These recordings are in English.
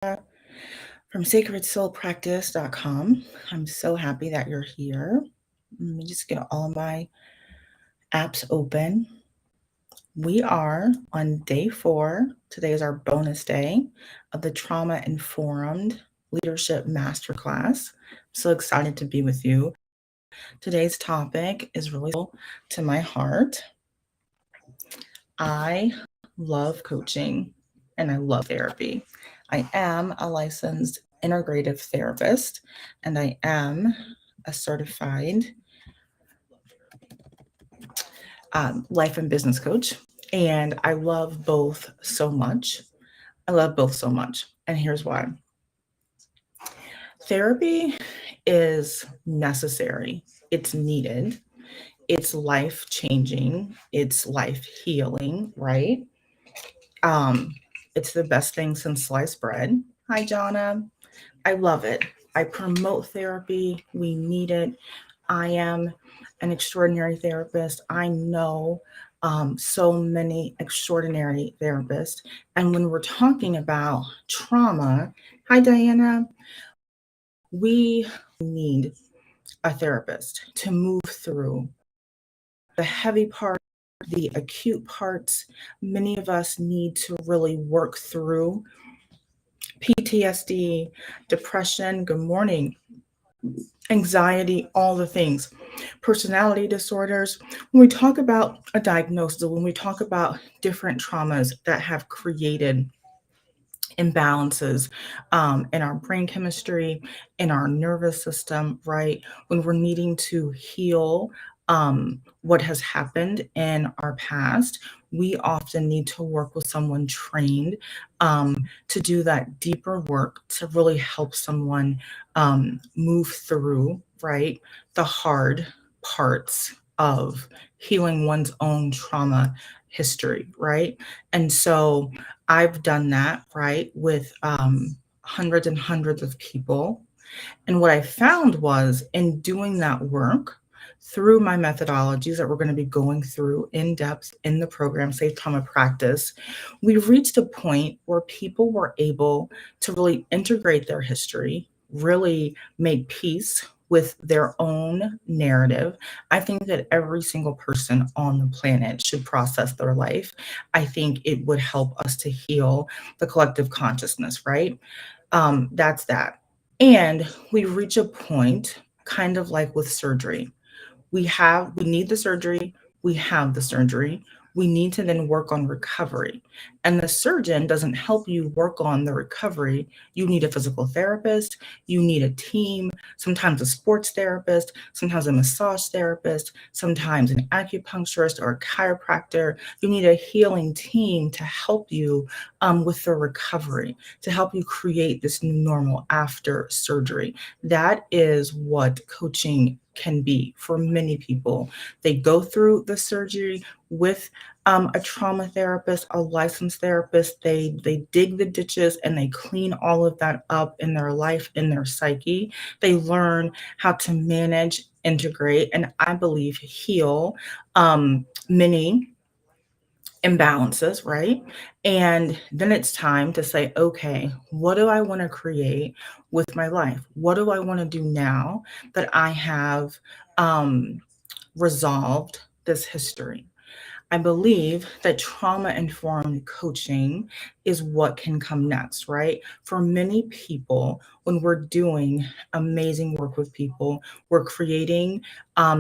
from sacredsoulpractice.com. I'm so happy that you're here. Let me just get all my apps open. We are on day 4. Today is our bonus day of the Trauma Informed Leadership Masterclass. I'm so excited to be with you. Today's topic is really to my heart. I love coaching and I love therapy. I am a licensed integrative therapist and I am a certified life and business coach. And I love both so much. I love both so much. And here's why. Therapy is necessary, it's needed, it's life changing, it's life healing, right? Um, it's the best thing since sliced bread. Hi, Jonna. I love it. I promote therapy. We need it. I am an extraordinary therapist. I know so many extraordinary therapists. And when we're talking about trauma, hi, Diana, we need a therapist to move through the heavy part, the acute parts. Many of us need to really work through PTSD, depression, good morning, anxiety, all the things, personality disorders. When we talk about a diagnosis, when we talk about different traumas that have created imbalances in our brain chemistry, in our nervous system, right? When we're needing to heal what has happened in our past, we often need to work with someone trained to do that deeper work to really help someone move through, right? The hard parts of healing one's own trauma history, right? And so I've done that, right, with hundreds and hundreds of people. And what I found was in doing that work through my methodologies that we're going to be going through in depth in the program, Safe Trauma Practice, we reached a point where people were able to really integrate their history, really make peace with their own narrative. I think that every single person on the planet should process their life. I think it would help us to heal the collective consciousness, right? That's that. And we reach a point, kind of like with surgery. We need the surgery, we have the surgery. We need to then work on recovery. And the surgeon doesn't help you work on the recovery. You need a physical therapist, you need a team, sometimes a sports therapist, sometimes a massage therapist, sometimes an acupuncturist or a chiropractor. You need a healing team to help you with the recovery, to help you create this new normal after surgery. That is what coaching can be for many people. They go through the surgery with a trauma therapist, a licensed therapist. They dig the ditches and they clean all of that up in their life, in their psyche. They learn how to manage, integrate, and I believe heal many imbalances, right? And then it's time to say, okay, what do I want to create with my life? What do I want to do now that I have um, resolved this history? I believe that trauma informed coaching is what can come next, right? For many people, when we're doing amazing work with people, we're creating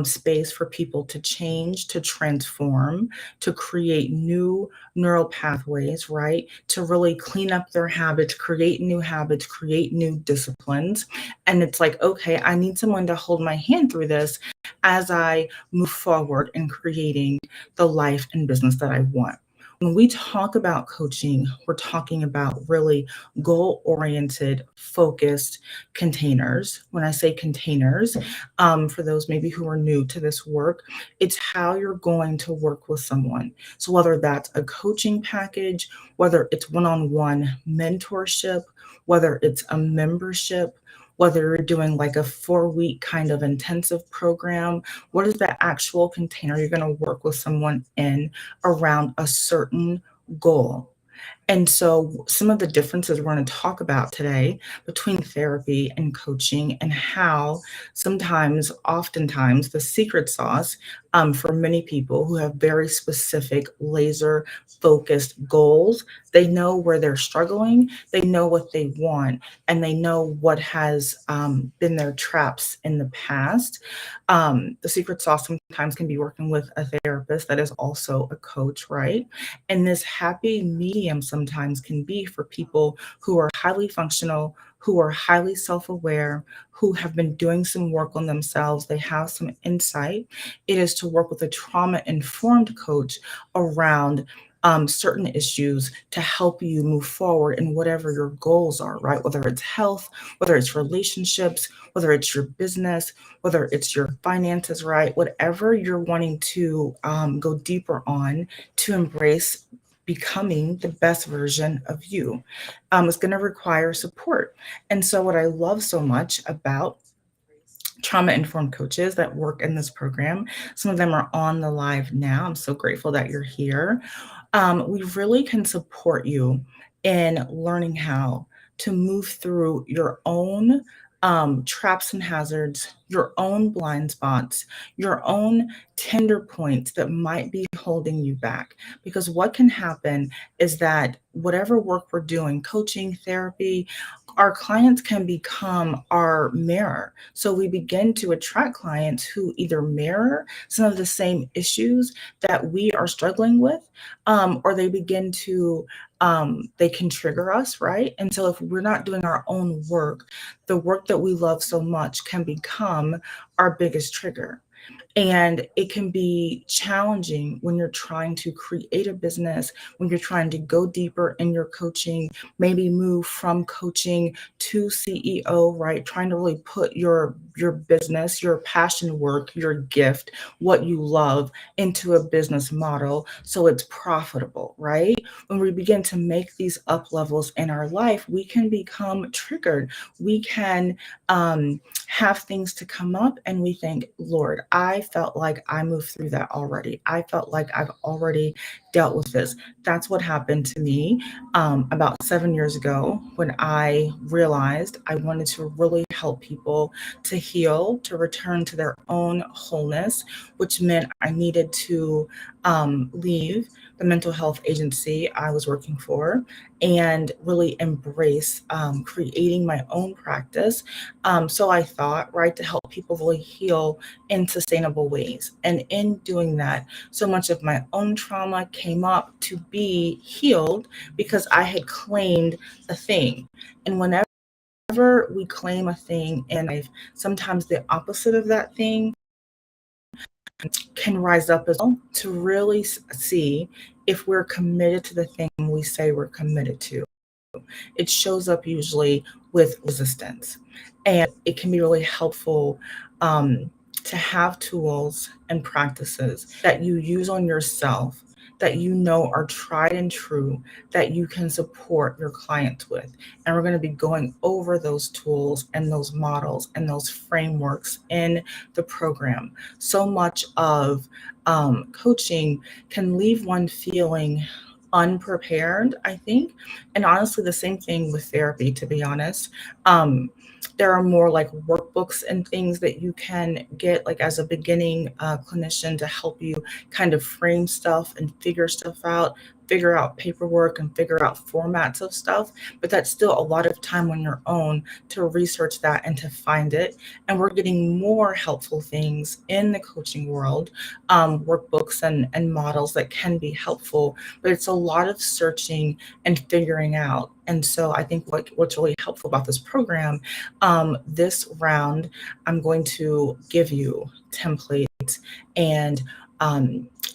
space for people to change, to transform, to create new neural pathways, right? To really clean up their habits, create new disciplines. And it's like, okay, I need someone to hold my hand through this as I move forward in creating the life and business that I want. When we talk about coaching, we're talking about really goal oriented, focused containers. When I say containers, for those maybe who are new to this work, it's how you're going to work with someone. So, whether that's a coaching package, whether it's one on one mentorship, whether it's a membership, whether you're doing like a 4-week kind of intensive program, what is the actual container you're going to work with someone in around a certain goal? And so, some of the differences we're going to talk about today between therapy and coaching, and how sometimes, oftentimes, the secret sauce for many people who have very specific, laser focused goals, they know where they're struggling, they know what they want, and they know what has been their traps in the past. The secret sauce sometimes can be working with a therapist that is also a coach, right? And this happy medium sometimes can be for people who are highly functional, who are highly self aware, who have been doing some work on themselves, they have some insight. It is to work with a trauma informed coach around certain issues to help you move forward in whatever your goals are, right? Whether it's health, whether it's relationships, whether it's your business, whether it's your finances, right? Whatever you're wanting to go deeper on to embrace becoming the best version of you. It's going to require support. And so, what I love so much about trauma informed coaches that work in this program, some of them are on the live now. I'm so grateful that you're here. We really can support you in learning how to move through your own traps and hazards, your own blind spots, your own tender points that might be holding you back. Because what can happen is that whatever work we're doing, coaching, therapy, our clients can become our mirror. So we begin to attract clients who either mirror some of the same issues that we are struggling with, or they begin to they can trigger us, right? And so if we're not doing our own work, the work that we love so much can become our biggest trigger. And it can be challenging when you're trying to create a business, when you're trying to go deeper in your coaching, maybe move from coaching to CEO, right? Trying to really put your business, your passion work, your gift, what you love into a business model so it's profitable, right? When we begin to make these up levels in our life, we can become triggered. We can have things to come up and we think, Lord, I felt like I moved through that already. I felt like I've already dealt with this. That's what happened to me about 7 years ago when I realized I wanted to really help people to heal, to return to their own wholeness, which meant I needed to leave the mental health agency I was working for and really embrace creating my own practice. So I thought, right, to help people really heal in sustainable ways. And in doing that, so much of my own trauma came up to be healed because I had claimed a thing. And whenever we claim a thing in life, sometimes the opposite of that thing can rise up as well to really see if we're committed to the thing we say we're committed to. It shows up usually with resistance. And it can be really helpful to have tools and practices that you use on yourself that you know are tried and true that you can support your clients with. And we're going to be going over those tools and those models and those frameworks in the program. So much of coaching can leave one feeling unprepared, I think. And honestly, the same thing with therapy, to be honest. Um, there are more like workbooks and things that you can get, like as a beginning clinician, to help you kind of frame stuff and figure out paperwork and figure out formats of stuff. But that's still a lot of time on your own to research that and to find it. And we're getting more helpful things in the coaching world, workbooks and models that can be helpful, but it's a lot of searching and figuring out. And so I think what's really helpful about this program, this round, I'm going to give you templates and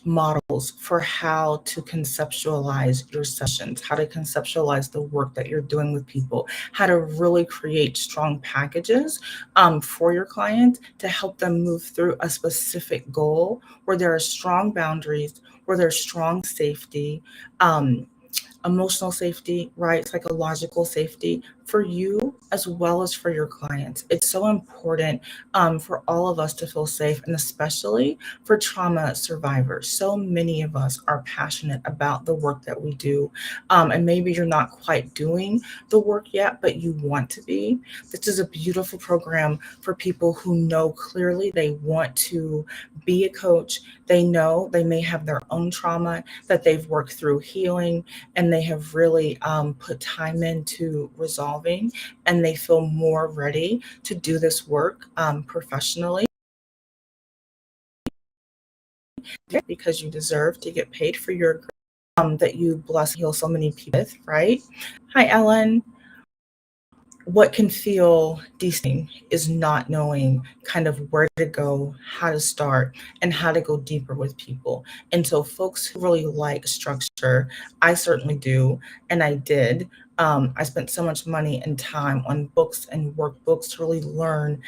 models for how to conceptualize your sessions, how to conceptualize the work that you're doing with people, how to really create strong packages for your client to help them move through a specific goal where there are strong boundaries, where there's strong safety, um, emotional safety, right? Psychological safety for you as well as for your clients. It's so important for all of us to feel safe, and especially for trauma survivors. So many of us are passionate about the work that we do, and maybe you're not quite doing the work yet, but you want to be. This is a beautiful program for people who know clearly they want to be a coach. They know they may have their own trauma that they've worked through healing, and they have really put time into resolving, and they feel more ready to do this work professionally, because you deserve to get paid for your that you bless and heal so many people with, right? Hi, Ellen. What can feel decent is not knowing kind of where to go, how to start, and how to go deeper with people. And so, folks who really like structure, I certainly do, and I did. I spent so much money and time on books and workbooks to really learn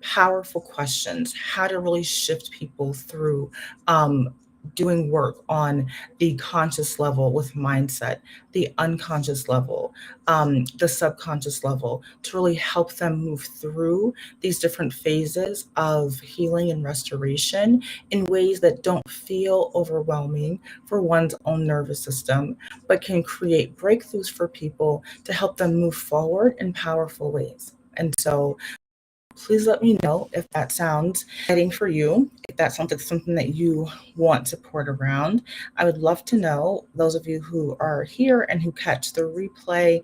powerful questions, how to really shift people through doing work on the conscious level with mindset, the unconscious level, the subconscious level, to really help them move through these different phases of healing and restoration in ways that don't feel overwhelming for one's own nervous system, but can create breakthroughs for people to help them move forward in powerful ways. And so, please let me know if that sounds exciting for you, if that sounds like something that you want support around. I would love to know, those of you who are here and who catch the replay,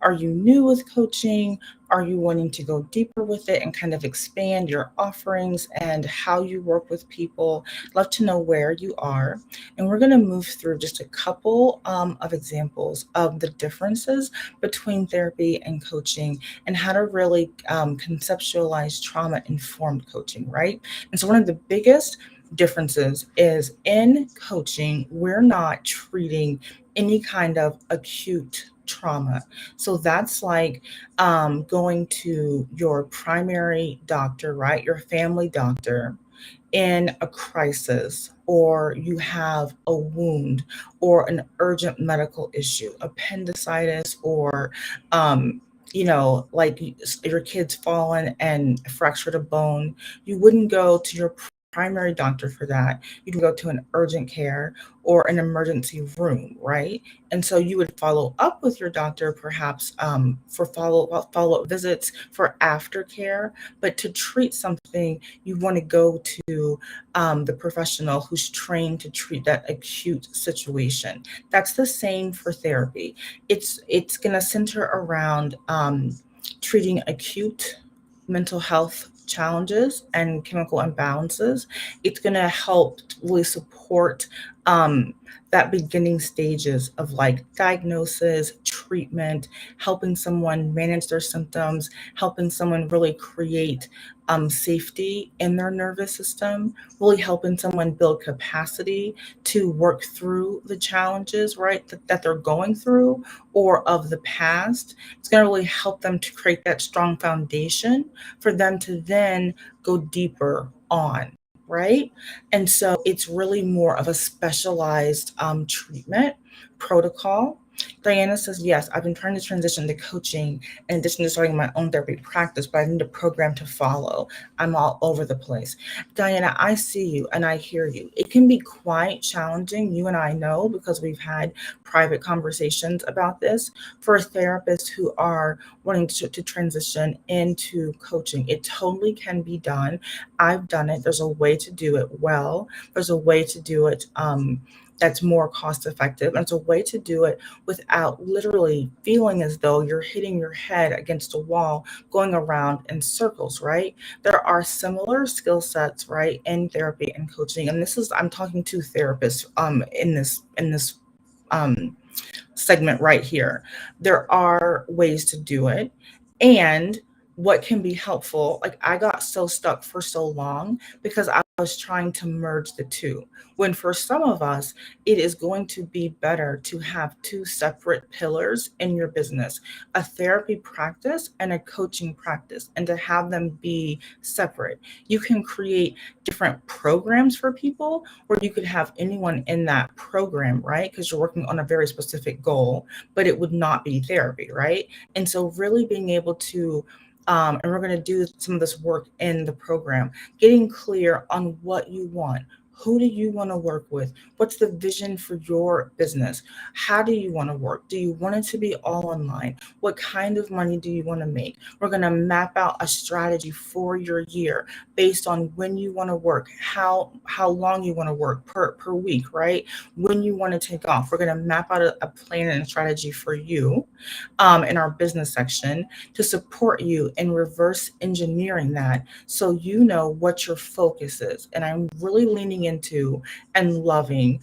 are you new with coaching? Are you wanting to go deeper with it and kind of expand your offerings and how you work with people? Love to know where you are. And we're going to move through just a couple of examples of the differences between therapy and coaching, and how to really conceptualize trauma informed coaching, right? And so, one of the biggest differences is in coaching, we're not treating any kind of acute trauma. So, that's like going to your primary doctor, right? Your family doctor in a crisis, or you have a wound or an urgent medical issue, appendicitis, or like your kid's fallen and fractured a bone, you wouldn't go to your primary doctor for that. You'd go to an urgent care or an emergency room, right? And so you would follow up with your doctor, perhaps for follow up visits for aftercare. But to treat something, you want to go to the professional who's trained to treat that acute situation. That's the same for therapy. It's going to center around treating acute mental health challenges and chemical imbalances. It's going to help really support um, that beginning stages of like diagnosis, treatment, helping someone manage their symptoms, helping someone really create safety in their nervous system, really helping someone build capacity to work through the challenges, right, that they're going through or of the past. It's going to really help them to create that strong foundation for them to then go deeper on, right? And so it's really more of a specialized treatment protocol. Diana says, yes, I've been trying to transition to coaching in addition to starting my own therapy practice, but I need a program to follow. I'm all over the place. Diana, I see you and I hear you. It can be quite challenging. You and I know, because we've had private conversations about this, for therapists who are wanting to transition into coaching. It totally can be done. I've done it. There's a way to do it well. There's a way to do it that's more cost effective. And it's a way to do it without literally feeling as though you're hitting your head against a wall, going around in circles, right? There are similar skill sets, right, in therapy and coaching. And this is, I'm talking to therapists in this um, segment right here. There are ways to do it. And what can be helpful. Like I got so stuck for so long because I was trying to merge the two. When for some of us, it is going to be better to have two separate pillars in your business, a therapy practice and a coaching practice, and to have them be separate. You can create different programs for people, or you could have anyone in that program, right? Because you're working on a very specific goal, but it would not be therapy, right? And so, really being able to and we're going to do some of this work in the program, getting clear on what you want. Who do you want to work with? What's the vision for your business? How do you want to work? Do you want it to be all online? What kind of money do you want to make? We're going to map out a strategy for your year based on when you want to work, how long you want to work per week, right? When you want to take off. We're going to map out a plan and a strategy for you in our business section to support you in reverse engineering that so you know what your focus is. And I'm really leaning into and loving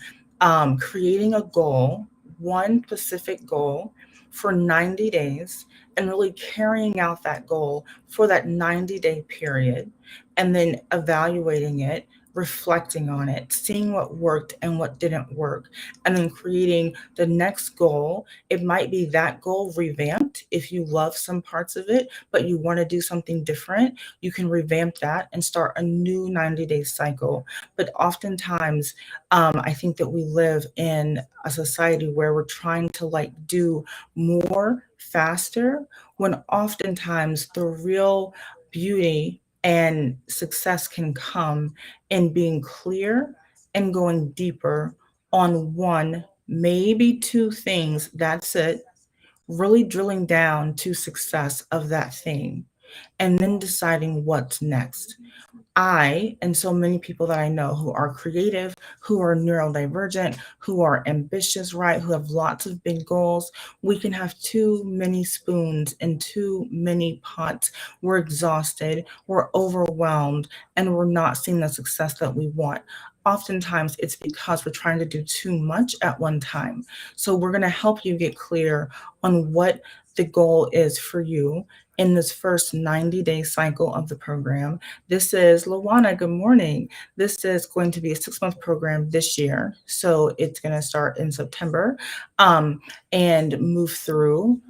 creating a goal, one specific goal for 90 days, and really carrying out that goal for that 90-day period, and then evaluating it, reflecting on it, seeing what worked and what didn't work, and then creating the next goal. It might be that goal revamped if you love some parts of it, but you want to do something different. You can revamp that and start a new 90-day cycle. But oftentimes, I think that we live in a society where we're trying to like do more faster when oftentimes the real beauty and success can come in being clear and going deeper on one, maybe two things. That's it. Really drilling down to success of that thing and then deciding what's next. I and so many people that I know who are creative, who are neurodivergent, who are ambitious, right? Who have lots of big goals. We can have too many spoons and too many pots. We're exhausted, we're overwhelmed, and we're not seeing the success that we want. Oftentimes, it's because we're trying to do too much at one time. So, we're going to help you get clear on what the goal is for you in this first 90-day cycle of the program. This is Lawana. Good morning. This is going to be a 6-month program this year. So it's going to start in September um, and move through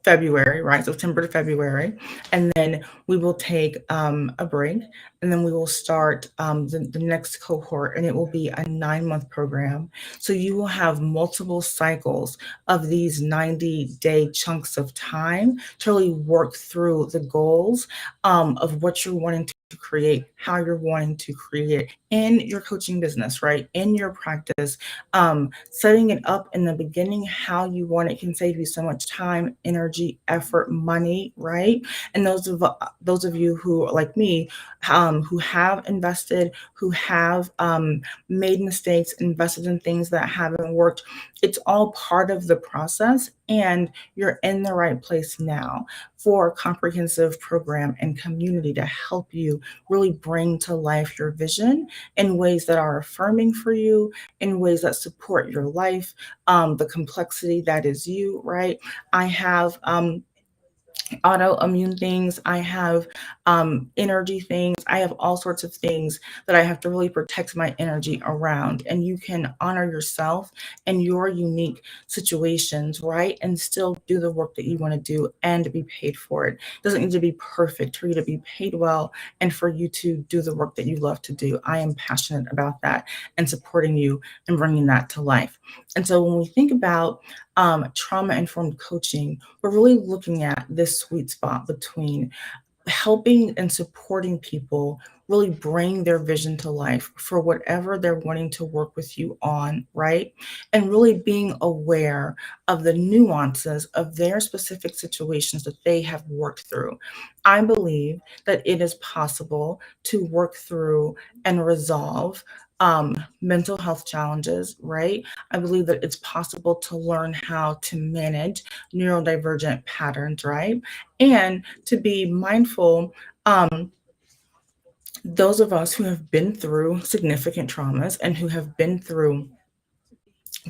February, right? September to February. And then we will take a break, and then we will start the next cohort, and it will be a 9-month program. So you will have multiple cycles of these 90-day chunks of time to really work through the goals of what you're wanting to create, how you're wanting to create it in your coaching business, right? In your practice, setting it up in the beginning, how you want it can save you so much time, energy, effort, money, right? And those of you who, like me, who have invested, who have made mistakes, invested in things that haven't worked, it's all part of the process, and you're in the right place now for a comprehensive program and community to help you really bring to life your vision in ways that are affirming for you, in ways that support your life, the complexity that is you, right? I have autoimmune things, I have energy things, I have all sorts of things that I have to really protect my energy around. And you can honor yourself and your unique situations, right? And still do the work that you want to do and be paid for it. It doesn't need to be perfect for you to be paid well and for you to do the work that you love to do. I am passionate about that and supporting you and bringing that to life. And so when we think about trauma informed coaching, we're really looking at this sweet spot between helping and supporting people really bring their vision to life for whatever they're wanting to work with you on, right? And really being aware of the nuances of their specific situations that they have worked through. I believe that it is possible to work through and resolve mental health challenges, right? I believe that it's possible to learn how to manage neurodivergent patterns, right? And to be mindful, those of us who have been through significant traumas and who have been through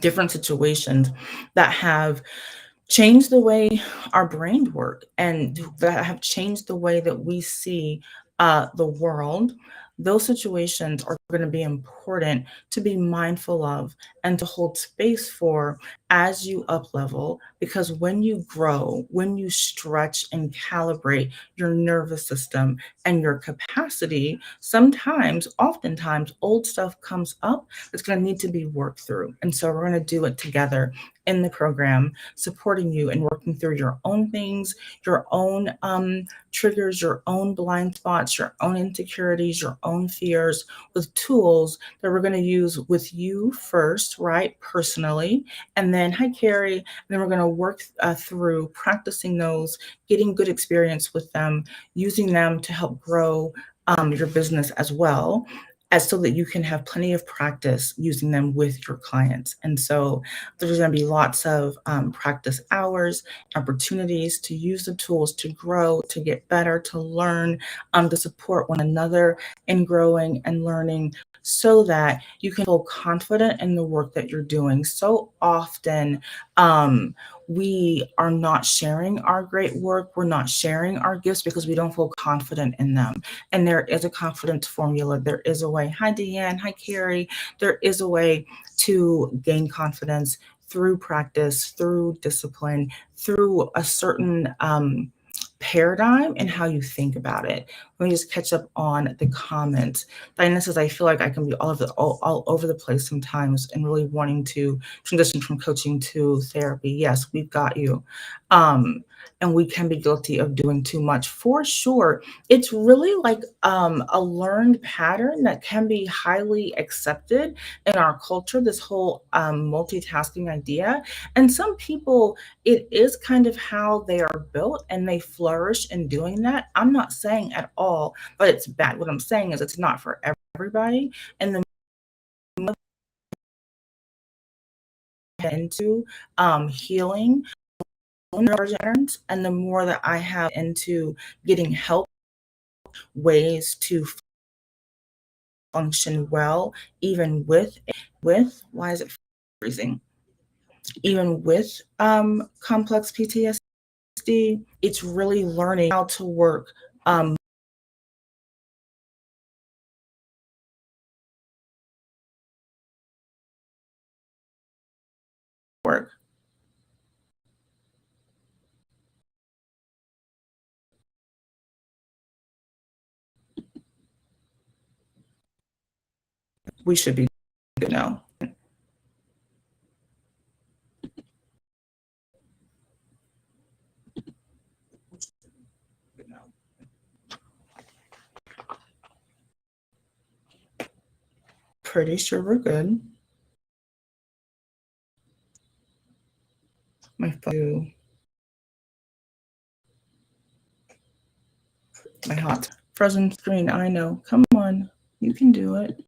different situations that have change the way our brain work and that have changed the way that we see the world. Those situations are going to be important to be mindful of and to hold space for as you up level, because when you grow, when you stretch and calibrate your nervous system and your capacity, sometimes, oftentimes, old stuff comes up that's going to need to be worked through. And so we're going to do it together in the program, supporting you and working through your own things, your own triggers, your own blind spots, your own insecurities, your own fears, with tools that we're going to use with you first, right? Personally. And then, hi, Carrie. And then we're going to work through practicing those, getting good experience with them, using them to help grow your business as well, as so that you can have plenty of practice using them with your clients. And so there's going to be lots of practice hours, opportunities to use the tools to grow, to get better, to learn, to support one another in growing and learning, so that you can feel confident in the work that you're doing. So often, we are not sharing our great work. We're not sharing our gifts because we don't feel confident in them. And there is a confidence formula. There is a way. Hi, Deanne. Hi, Carrie. There is a way to gain confidence through practice, through discipline, through a certain paradigm and how you think about it. Let me just catch up on the comments. Diana says, I feel like I can be all over the place sometimes and really wanting to transition from coaching to therapy. Yes, we've got you. And we can be guilty of doing too much for sure. It's really like a learned pattern that can be highly accepted in our culture, this whole multitasking idea. And some people, it is kind of how they are built and they flourish in doing that. I'm not saying at all, but it's bad. What I'm saying is it's not for everybody. And the more I get into healing and the more that I have into getting help, ways to function well, even with why is it freezing? Even with complex PTSD, it's really learning how to work work. We should be good now. Pretty sure we're good. My phone, my hot frozen screen. I know. Come on, you can do it.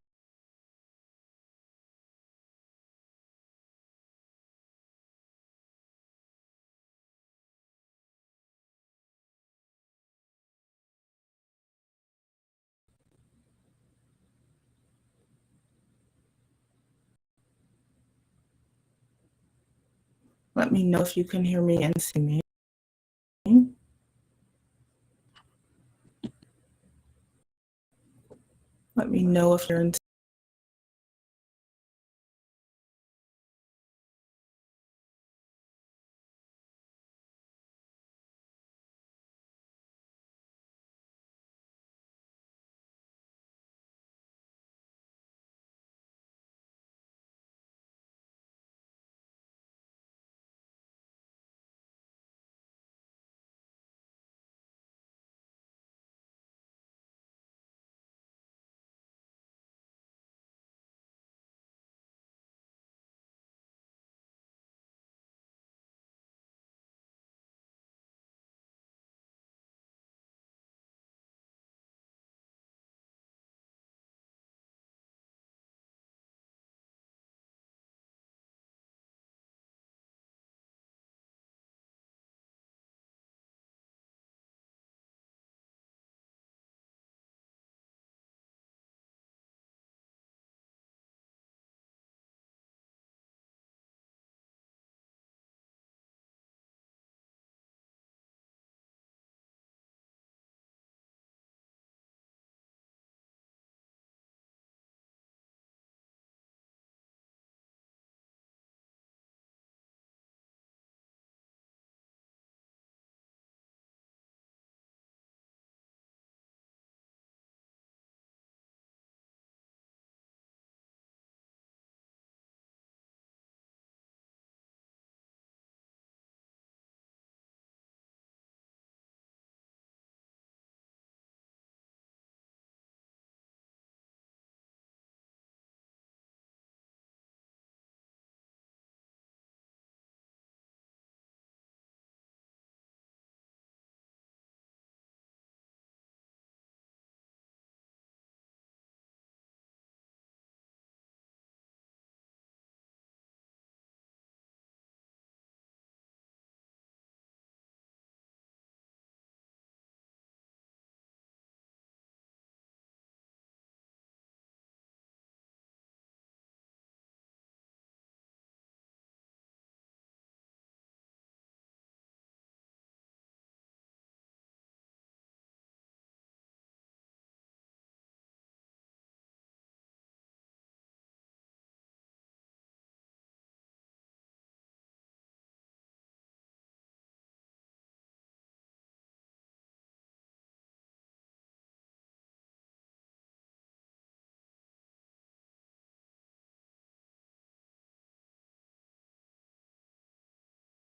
Let me know if you can hear me and see me. Let me know if you're in